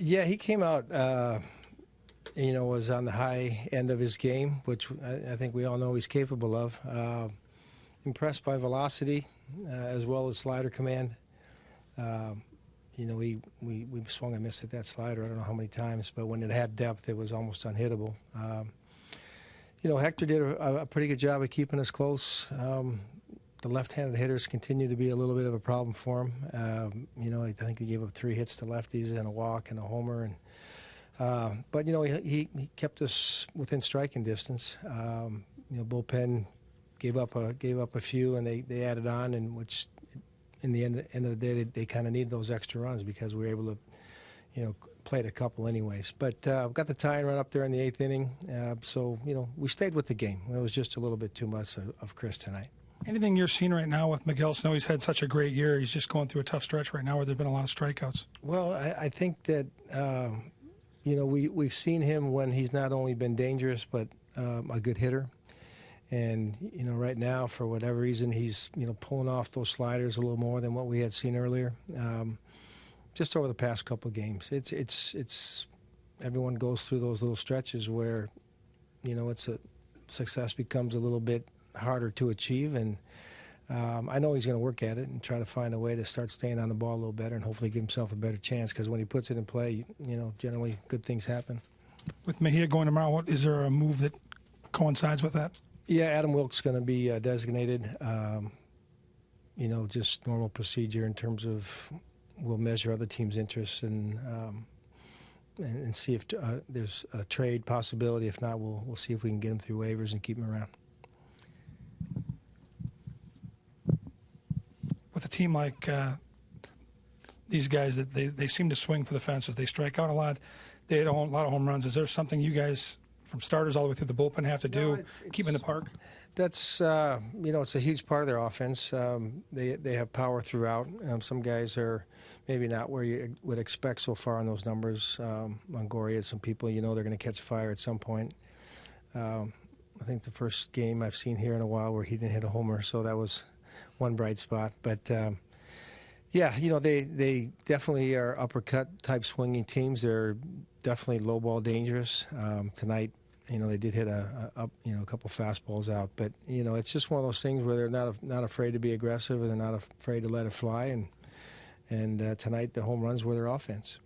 Yeah, he came out, was on the high end of his game, which I think we all know he's capable of. Impressed by velocity as well as slider command. We swung and missed at that slider I don't know how many times, but when it had depth, it was almost unhittable. Hector did a pretty good job of keeping us close. The left-handed hitters continue to be a little bit of a problem for him. I think he gave up 3 hits to lefties and a walk and a homer, but he kept us within striking distance. Bullpen gave up a few, and they added on, and which in the end of the day they kind of need those extra runs because we were able to played a couple anyways. But got the tie and run up there in the 8th inning, so we stayed with the game. It was just a little bit too much of Chris tonight. Anything you're seeing right now with Miguel Sano? He's had such a great year. He's just going through a tough stretch right now where there's been a lot of strikeouts. Well, I think that we've seen him when he's not only been dangerous but a good hitter. And right now, for whatever reason, he's pulling off those sliders a little more than what we had seen earlier. Just over the past couple of games, it's everyone goes through those little stretches where success becomes a little bit harder to achieve, and I know he's going to work at it and try to find a way to start staying on the ball a little better and hopefully give himself a better chance, because when he puts it in play, generally good things happen. With Mejia going tomorrow, is there a move that coincides with that? Yeah, Adam Wilk's going to be designated. Just normal procedure in terms of we'll measure other teams' interests and see if there's a trade possibility. If not, we'll see if we can get him through waivers and keep him around. With a team like these guys, that they seem to swing for the fences. They strike out a lot. They hit a lot of home runs. Is there something you guys, from starters all the way through the bullpen, have to do, keep in the park? That's, it's a huge part of their offense. They have power throughout. Some guys are maybe not where you would expect so far on those numbers. Longoria, some people, they're going to catch fire at some point. I think the first game I've seen here in a while where he didn't hit a homer, so that was one bright spot. But, they definitely are uppercut-type swinging teams. They're definitely low-ball dangerous. Tonight, they did hit a couple fastballs out, but it's just one of those things where they're not afraid to be aggressive, and they're not afraid to let it fly. And tonight the home runs were their offense.